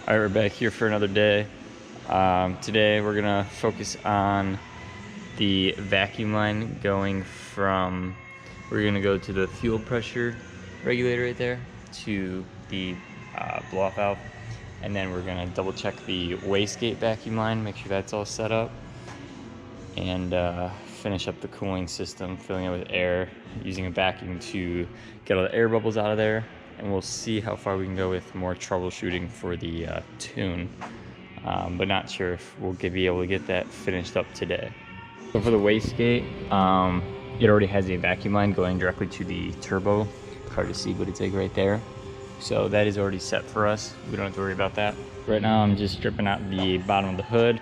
All right, we're back here for another day. Today we're gonna focus on the vacuum line going from, we're gonna go to the fuel pressure regulator right there to the blow-off valve. And then we're gonna double check the wastegate vacuum line, make sure that's all set up. And finish up the cooling system, filling it with air, using a vacuum to get all the air bubbles out of there. And we'll see how far we can go with more troubleshooting for the tune. But not sure if we'll be able to get that finished up today. So for the wastegate, it already has a vacuum line going directly to the turbo. Hard to see, but it's like right there. So that is already set for us. We don't have to worry about that. Right now I'm just stripping out the bottom of the hood.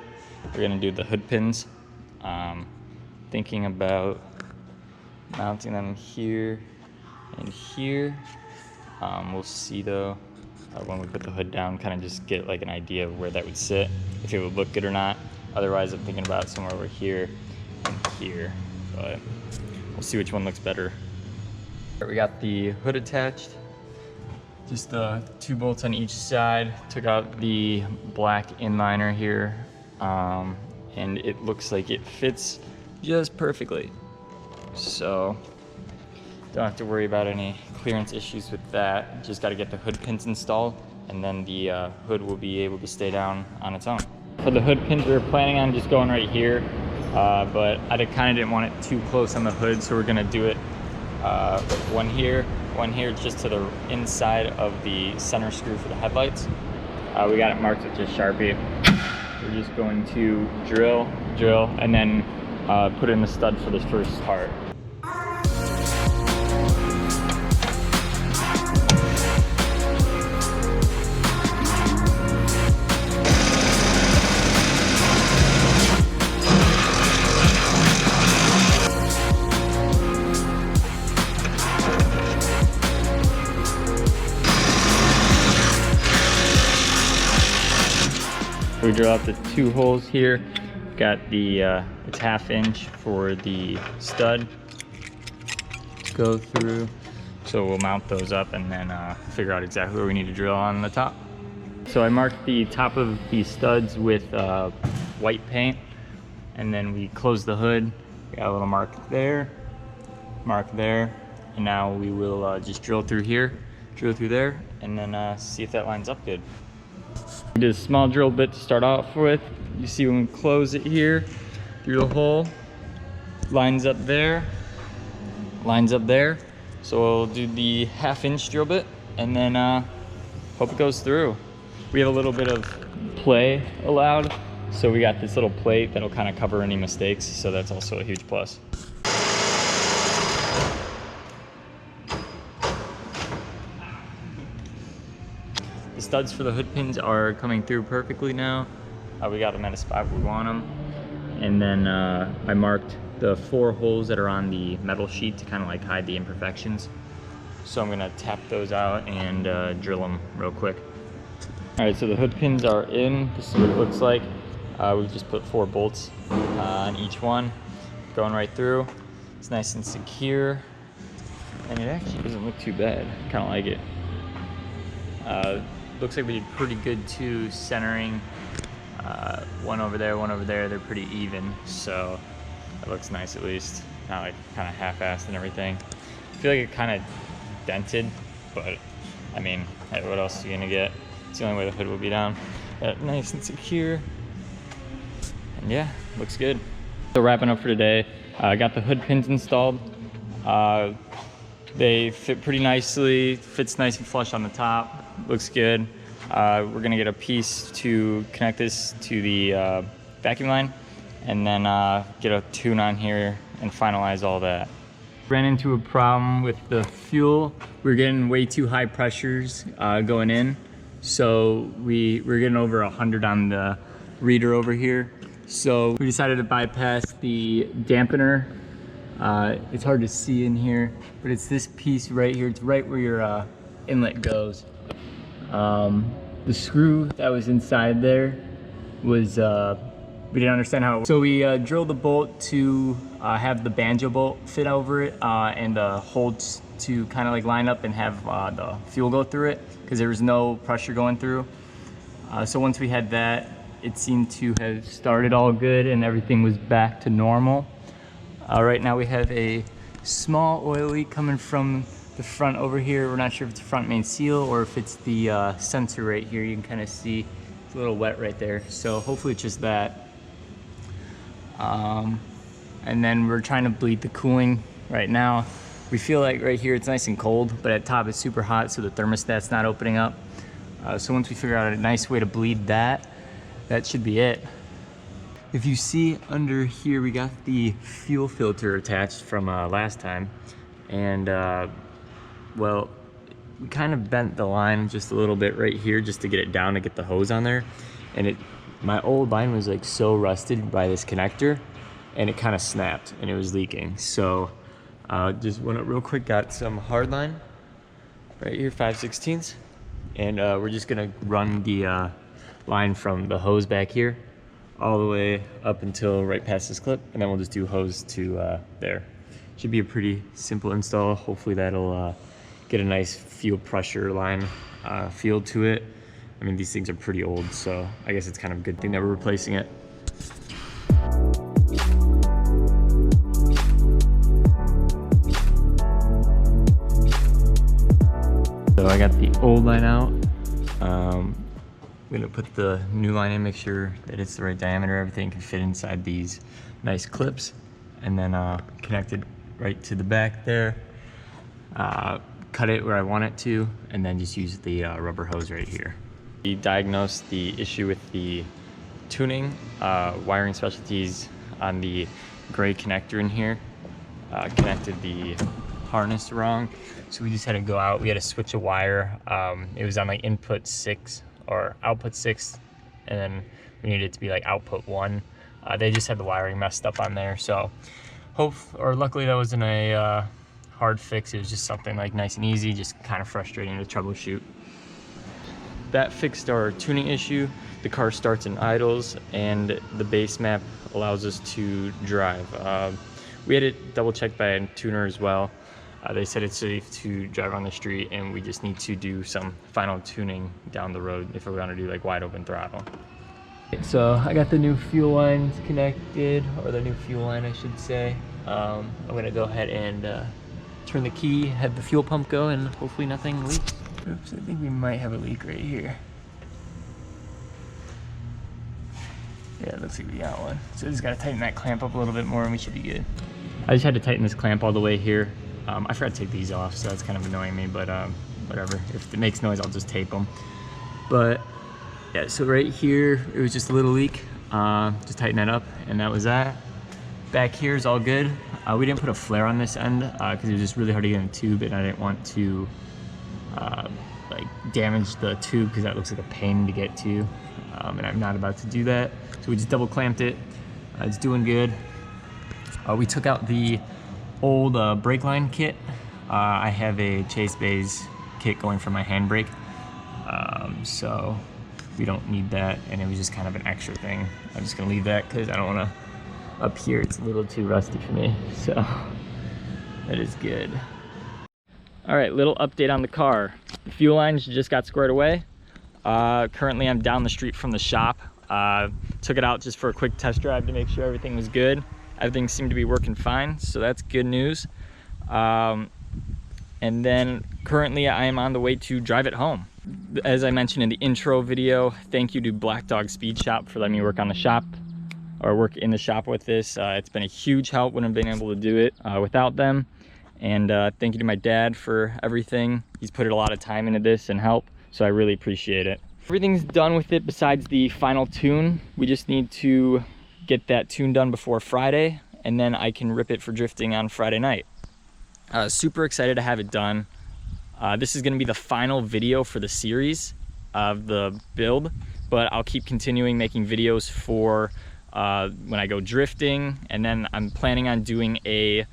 We're gonna do the hood pins. Thinking about mounting them here and here. We'll see though when we put the hood down, kind of just get like an idea of where that would sit, if it would look good or not. Otherwise, I'm thinking about somewhere over here and here, but we'll see which one looks better. We got the hood attached, just 2 bolts on each side. Took out the black inliner here, and it looks like it fits just perfectly. So don't have to worry about any clearance issues with that. Just got to get the hood pins installed, and then the hood will be able to stay down on its own. For the hood pins, we were planning on just going right here, but I kind of didn't want it too close on the hood, so we're gonna do it one here just to the inside of the center screw for the headlights. We got it marked with just Sharpie. We're just going to drill, and then put in the stud for this first part. We drill out the 2 holes here. Got the it's 1/2 inch for the stud to go through. So we'll mount those up and then figure out exactly where we need to drill on the top. So I marked the top of these studs with white paint, and then we close the hood. We got a little mark there, and now we will just drill through here, drill through there, and then see if that lines up good. We did a small drill bit to start off with. You see when we close it here, through the hole, lines up there. So we'll do the 1/2 inch drill bit, and then hope it goes through. We have a little bit of play allowed, so we got this little plate that'll kind of cover any mistakes, so that's also a huge plus. The studs for the hood pins are coming through perfectly now. We got them at a spot where we want them. And then I marked the 4 holes that are on the metal sheet to kind of like hide the imperfections. So I'm gonna tap those out and drill them real quick. All right, so the hood pins are in. This is what it looks like. We've just put 4 bolts on each one, going right through. It's nice and secure, and it actually doesn't look too bad. Kind of like it. Looks like we did pretty good too, centering one over there. They're pretty even, so it looks nice at least. Not like kind of half-assed and everything. I feel like it kind of dented, but I mean, hey, what else are you gonna get? It's the only way the hood will be down. Nice and secure, and yeah, looks good. So wrapping up for today, I got the hood pins installed. They fit pretty nicely, fits nice and flush on the top, looks good. We're gonna get a piece to connect this to the vacuum line, and then get a tune on here and finalize all that. Ran into a problem with the fuel. We're getting way too high pressures going in. So we're getting over 100 on the reader over here. So we decided to bypass the dampener. It's hard to see in here, but it's this piece right here. It's right where your inlet goes. The screw that was inside there was, we didn't understand how it worked. So we drilled the bolt to have the banjo bolt fit over it, and the holes to kind of like line up and have the fuel go through it, because there was no pressure going through. So once we had that, it seemed to have started all good and everything was back to normal. Right now we have a small oil leak coming from the front over here. We're not sure if it's the front main seal or if it's the sensor right here. You can kind of see it's a little wet right there. So hopefully it's just that. And then we're trying to bleed the cooling right now. We feel like right here it's nice and cold, but at top it's super hot, so the thermostat's not opening up. So once we figure out a nice way to bleed that, that should be it. If you see under here, we got the fuel filter attached from last time. And well, we kind of bent the line just a little bit right here just to get it down to get the hose on there. And my old line was like so rusted by this connector, and it kind of snapped and it was leaking. So just went up real quick, got some hard line right here, 5/16, and we're just gonna run the line from the hose back here all the way up until right past this clip, and then we'll just do hose to there. Should be a pretty simple install. Hopefully that'll get a nice fuel pressure line feel to it. I mean, these things are pretty old, so I guess it's kind of a good thing that we're replacing it. So I got the old line out. I'm gonna put the new line in, make sure that it's the right diameter, everything can fit inside these nice clips, and then connect it right to the back there. Cut it where I want it to, and then just use the rubber hose right here. We diagnosed the issue with the tuning, wiring specialties on the gray connector in here. Connected the harness wrong, so we just had to go out. We had to switch a wire. It was on like input 6 or output 6, and then we needed it to be like output 1. They just had the wiring messed up on there, so luckily that wasn't a hard fix. It was just something like nice and easy, just kind of frustrating to troubleshoot. That fixed our tuning issue. The car starts in idles, and the base map allows us to drive. We had it double checked by a tuner as well. They said it's safe to drive on the street, and we just need to do some final tuning down the road if we're gonna do like wide open throttle. So I got the new fuel lines connected, or the new fuel line I should say. I'm gonna go ahead and turn the key, have the fuel pump go, and hopefully nothing leaks. Oops, I think we might have a leak right here. Yeah, it looks like we got one. So just gotta tighten that clamp up a little bit more and we should be good. I just had to tighten this clamp all the way here. I forgot to take these off, so that's kind of annoying me, but whatever. If it makes noise, I'll just tape them. But yeah, so right here, it was just a little leak. Just tighten that up, and that was that. Back here is all good. We didn't put a flare on this end because it was just really hard to get in the tube, and I didn't want to like damage the tube because that looks like a pain to get to, and I'm not about to do that. So we just double clamped it. It's doing good. We took out the old brake line kit. I have a Chase Bays kit going for my handbrake, so we don't need that, and it was just kind of an extra thing. I'm just gonna leave that because I don't want to, up here it's a little too rusty for me, so that is good. All right, little update on the car. The fuel lines just got squared away. Currently I'm down the street from the shop. Took it out just for a quick test drive to make sure everything was good. Everything seemed to be working fine, so that's good news. And then currently I am on the way to drive it home. As I mentioned in the intro video, thank you to Blackdog SpeedShop for letting me work on the shop, or work in the shop with this. It's been a huge help. Wouldn't have been able to do it without them. And thank you to my dad for everything. He's put a lot of time into this and help, so I really appreciate it. Everything's done with it besides the final tune. We just need to get that tune done before Friday, and then I can rip it for drifting on Friday night. Super excited to have it done. This is gonna be the final video for the series of the build, but I'll keep continuing making videos for when I go drifting, and then I'm planning on doing a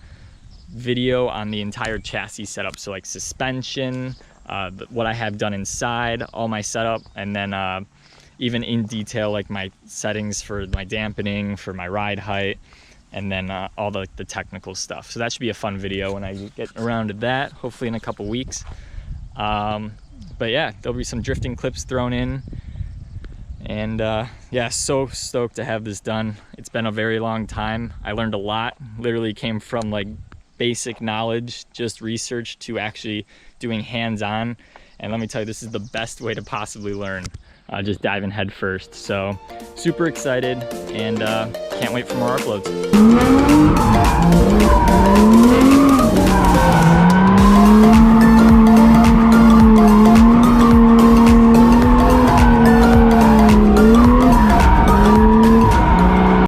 video on the entire chassis setup, so like suspension, what I have done inside, all my setup, and then even in detail like my settings for my dampening, for my ride height, and then all the technical stuff. So that should be a fun video when I get around to that, hopefully in a couple weeks. But yeah, there'll be some drifting clips thrown in. And yeah, so stoked to have this done. It's been a very long time. I learned a lot. Literally came from like basic knowledge, just research, to actually doing hands-on. And let me tell you, this is the best way to possibly learn, just diving head first. So super excited, and can't wait for more uploads.